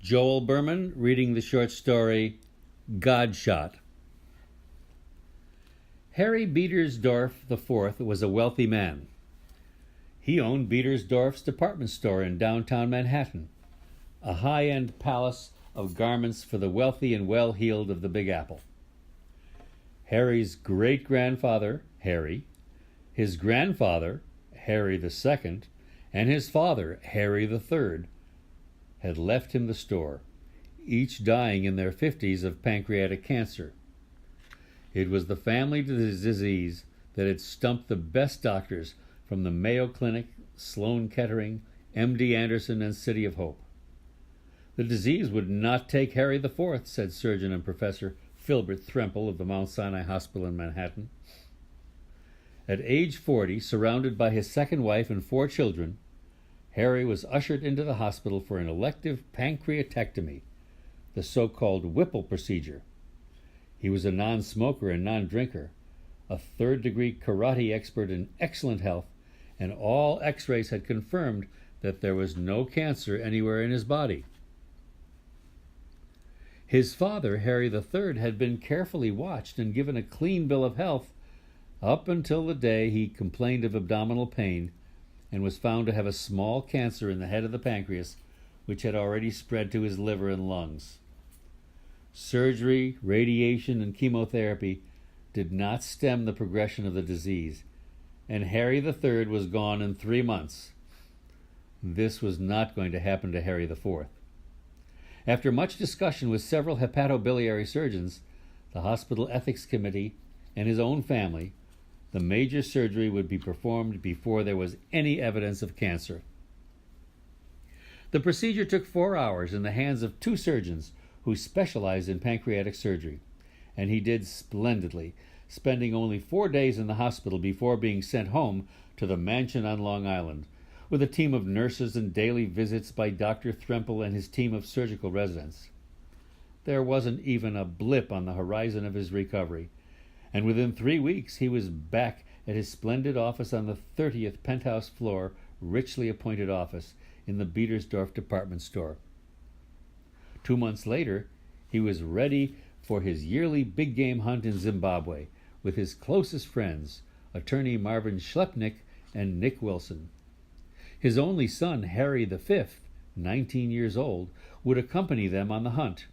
Joel Berman reading the short story Godshot. Harry Betersdorf IV was a wealthy man. He owned Betersdorf's department store in downtown Manhattan, a high-end palace of garments for the wealthy and well-heeled of the Big Apple. Harry's great-grandfather, Harry, his grandfather, Harry II, and his father, Harry III, had left him the store, each dying in their 50s of pancreatic cancer. It was the family disease that had stumped the best doctors from the Mayo Clinic, Sloan Kettering, MD Anderson, and City of Hope. The disease would not take Harry IV, said surgeon and Professor Filbert Thremple of the Mount Sinai Hospital in Manhattan. At age 40, surrounded by his second wife and 4 children, Harry was ushered into the hospital for an elective pancreatectomy, the so-called Whipple procedure. He was a non-smoker and non-drinker, a third-degree karate expert in excellent health, and all x-rays had confirmed that there was no cancer anywhere in his body. His father, Harry III, had been carefully watched and given a clean bill of health up until the day he complained of abdominal pain and was found to have a small cancer in the head of the pancreas, which had already spread to his liver and lungs. Surgery, radiation, and chemotherapy did not stem the progression of the disease, and Harry III was gone in 3 months. This was not going to happen to Harry IV. After much discussion with several hepatobiliary surgeons, the hospital ethics committee, and his own family, the major surgery would be performed before there was any evidence of cancer. The procedure took 4 hours in the hands of 2 surgeons who specialized in pancreatic surgery, and he did splendidly, spending only 4 days in the hospital before being sent home to the mansion on Long Island, with a team of nurses and daily visits by Dr. Thremple and his team of surgical residents. There wasn't even a blip on the horizon of his recovery, and within 3 weeks he was back at his splendid office on the 30th penthouse floor, richly appointed office in the Betersdorf department store. 2 months later, he was ready for his yearly big game hunt in Zimbabwe with his closest friends, attorney Marvin Schlepnick and Nick Wilson. His only son, Harry V, 19 years old, would accompany them on the hunt.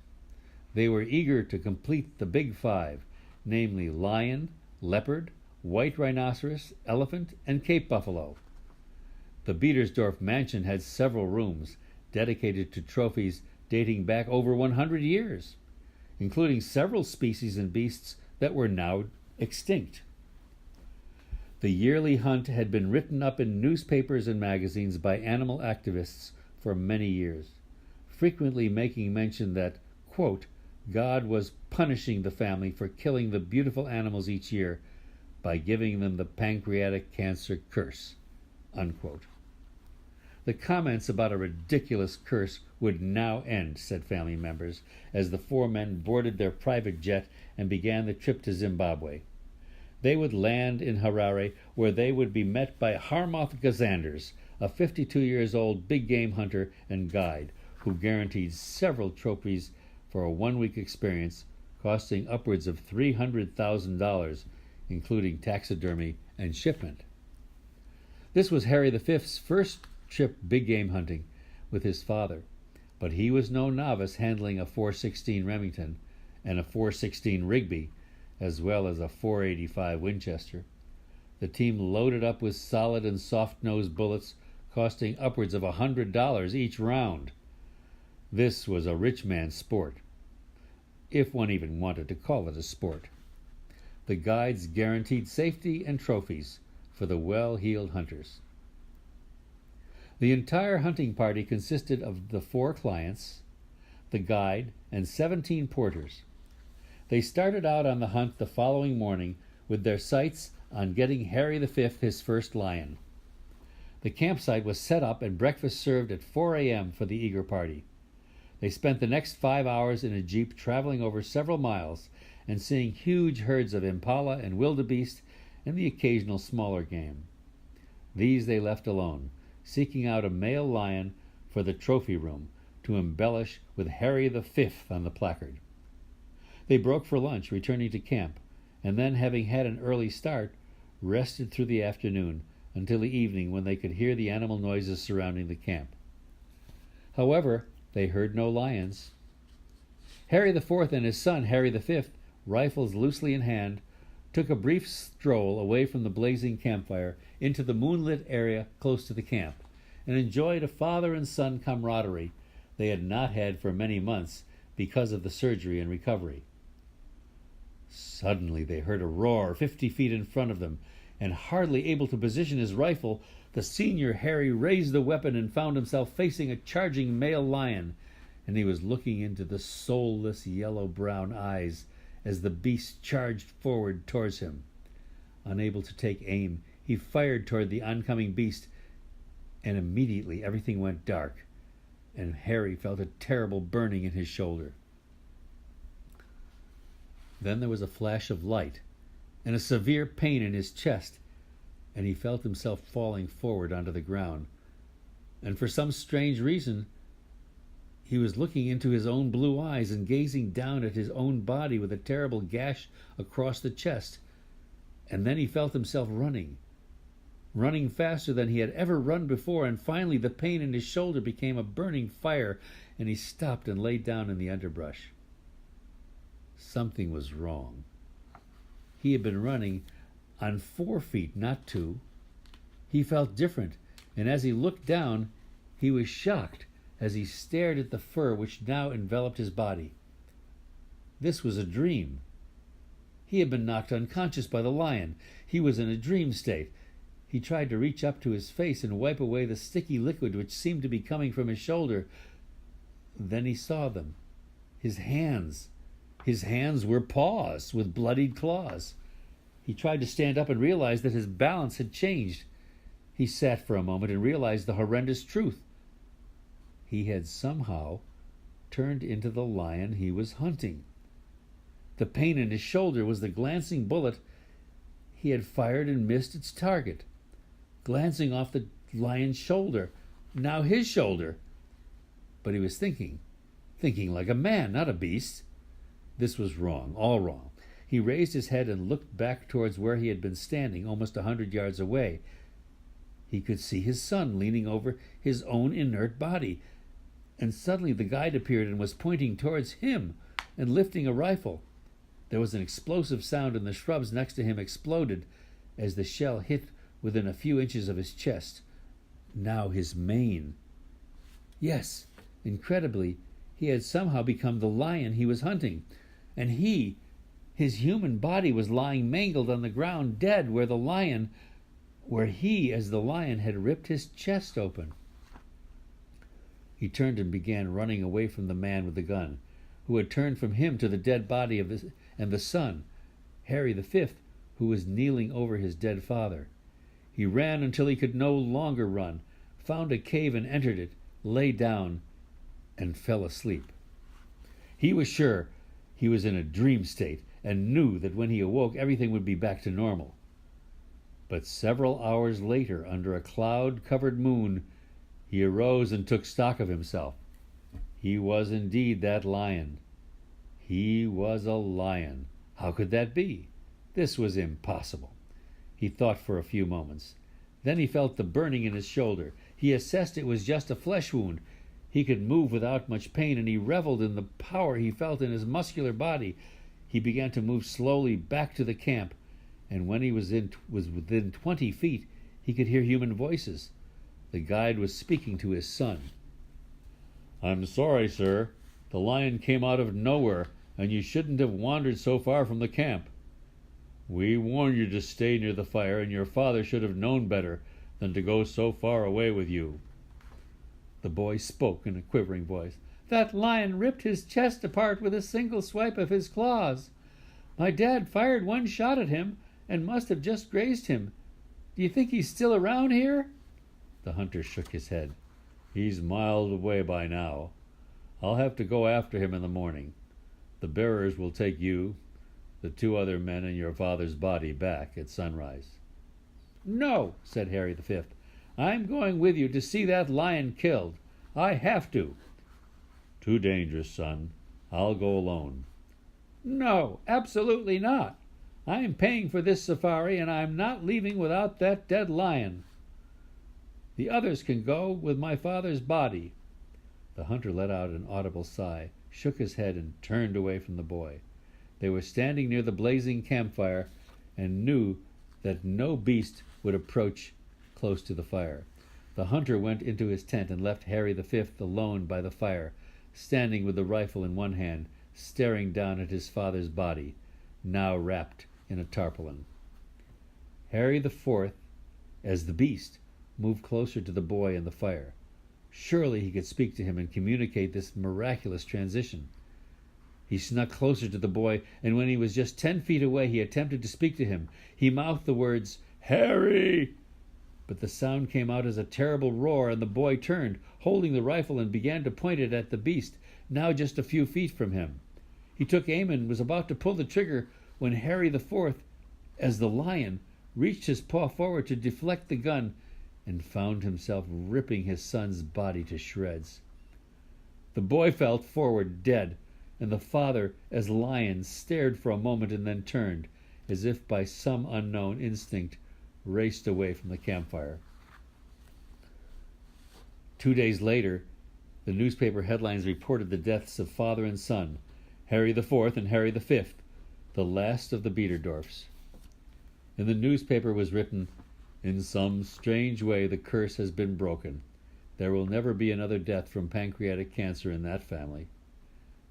They were eager to complete the Big Five, namely lion, leopard, white rhinoceros, elephant, and Cape buffalo. The Betersdorf mansion had several rooms dedicated to trophies dating back over 100 years, including several species and beasts that were now extinct. The yearly hunt had been written up in newspapers and magazines by animal activists for many years, frequently making mention that, quote, God was punishing the family for killing the beautiful animals each year by giving them the pancreatic cancer curse, unquote. The comments about a ridiculous curse would now end, said family members, as the 4 men boarded their private jet and began the trip to Zimbabwe. They would land in Harare, where they would be met by Harmoth Gazanders, a 52-year-old big game hunter and guide, who guaranteed several trophies for a 1-week experience costing upwards of $300,000, including taxidermy and shipment. This was Harry V's first trip big game hunting with his father, but he was no novice handling a .416 Remington and a .416 Rigby, as well as a .485 Winchester. The team loaded up with solid and soft-nosed bullets costing upwards of $100 each round. This was a rich man's sport, if one even wanted to call it a sport. The guides guaranteed safety and trophies for the well-heeled hunters. The entire hunting party consisted of the 4 clients, the guide, and 17 porters. They started out on the hunt the following morning with their sights on getting Harry V his first lion. The campsite was set up and breakfast served at 4 a.m. for the eager party. They spent the next 5 hours in a jeep traveling over several miles and seeing huge herds of impala and wildebeest and the occasional smaller game. These they left alone, seeking out a male lion for the trophy room, to to embellish with Harry the Fifth on the placard. They broke for lunch, returning to camp, and then, having had an early start, rested through the afternoon until the evening, when they could hear the animal noises surrounding the camp. However, they heard no lions. Harry the Fourth and his son, Harry the Fifth, rifles loosely in hand, took a brief stroll away from the blazing campfire into the moonlit area close to the camp, and enjoyed a father and son camaraderie they had not had for many months because of the surgery and recovery. Suddenly they heard a roar 50 feet in front of them, and hardly able to position his rifle, the senior Harry raised the weapon and found himself facing a charging male lion, and he was looking into the soulless yellow-brown eyes as the beast charged forward towards him. Unable to take aim, he fired toward the oncoming beast, and immediately everything went dark, and Harry felt a terrible burning in his shoulder. Then there was a flash of light and a severe pain in his chest, and he felt himself falling forward onto the ground. And for some strange reason, he was looking into his own blue eyes and gazing down at his own body with a terrible gash across the chest. And then he felt himself running faster than he had ever run before, and finally the pain in his shoulder became a burning fire, and he stopped and lay down in the underbrush. Something was wrong. He had been running on 4 feet, not 2. He felt different, and as he looked down, he was shocked as he stared at the fur which now enveloped his body. This was a dream. He had been knocked unconscious by the lion. He was in a dream state. He tried to reach up to his face and wipe away the sticky liquid which seemed to be coming from his shoulder. Then he saw them. His hands. His hands were paws with bloodied claws. He tried to stand up and realized that his balance had changed. He sat for a moment and realized the horrendous truth. He had somehow turned into the lion he was hunting. The pain in his shoulder was the glancing bullet he had fired and missed its target. Glancing off the lion's shoulder, now his shoulder. But he was thinking like a man, not a beast. This was wrong, all wrong. He raised his head and looked back towards where he had been standing, almost 100 yards away. He could see his son leaning over his own inert body, and suddenly the guide appeared and was pointing towards him and lifting a rifle. There was an explosive sound, and the shrubs next to him exploded as the shell hit within a few inches of his chest. Now his mane. Yes, incredibly, he had somehow become the lion he was hunting, and his human body was lying mangled on the ground, dead, where he, as the lion, had ripped his chest open. He turned and began running away from the man with the gun, who had turned from him to the dead body of and the son, Harry the Fifth, who was kneeling over his dead father. He ran until he could no longer run, found a cave and entered it, lay down, and fell asleep. He was sure he was in a dream state and knew that when he awoke everything would be back to normal. But several hours later, under a cloud-covered moon, he arose and took stock of himself. He was indeed that lion. He was a lion. How could that be? This was impossible. He thought for a few moments. Then he felt the burning in his shoulder. He assessed it was just a flesh wound. He could move without much pain, and he reveled in the power he felt in his muscular body. He began to move slowly back to the camp, and when he was within 20 feet, he could hear human voices. The guide was speaking to his son. "I'm sorry, sir. The lion came out of nowhere, and you shouldn't have wandered so far from the camp. We warned you to stay near the fire, and your father should have known better than to go so far away with you." The boy spoke in a quivering voice. "That lion ripped his chest apart with a single swipe of his claws. My dad fired one shot at him and must have just grazed him. Do you think he's still around here?" The hunter shook his head. "He's miles away by now. I'll have to go after him in the morning. The bearers will take you, the 2 other men, and your father's body back at sunrise." "No," said Harry the Fifth. "I'm going with you to see that lion killed. I have to." Too dangerous, son. I'll go alone. No, absolutely not. I am paying for this safari, and I am not leaving without that dead lion. The others can go with my father's body. The hunter let out an audible sigh, shook his head, and turned away from the boy. They were standing near the blazing campfire and knew that no beast would approach close to the fire. The hunter went into his tent and left Harry the alone by the fire, standing with the rifle in one hand, staring down at his father's body, now wrapped in a tarpaulin. Harry the as the beast, moved closer to the boy and the fire. Surely he could speak to him and communicate this miraculous transition. He snuck closer to the boy, and when he was just 10 feet away, he attempted to speak to him. He mouthed the words, "Harry!" But the sound came out as a terrible roar, and the boy turned, holding the rifle, and began to point it at the beast, now just a few feet from him. He took aim and was about to pull the trigger when Harry the as the lion, reached his paw forward to deflect the gun and found himself ripping his son's body to shreds. The boy fell forward dead, and the father, as lion, stared for a moment and then turned, as if by some unknown instinct, raced away from the campfire. 2 days later, the newspaper headlines reported the deaths of father and son, Harry the and Harry the last of the Biederdorfs. In the newspaper was written, "In some strange way the curse has been broken. There will never be another death from pancreatic cancer in that family."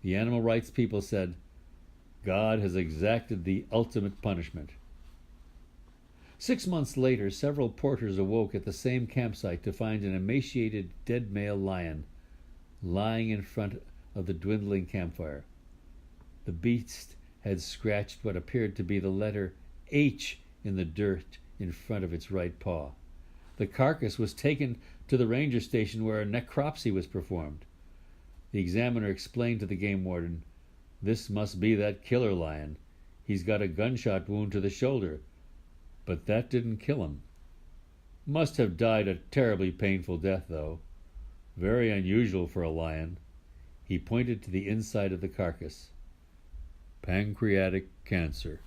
The animal rights people said, "God has exacted the ultimate punishment." 6 months later, several porters awoke at the same campsite to find an emaciated dead male lion lying in front of the dwindling campfire. The beast had scratched what appeared to be the letter H in the dirt in front of its right paw. The carcass was taken to the ranger station where a necropsy was performed. The examiner explained to the game warden, "This must be that killer lion. He's got a gunshot wound to the shoulder, but that didn't kill him. Must have died a terribly painful death, though. Very unusual for a lion." He pointed to the inside of the carcass. "Pancreatic cancer."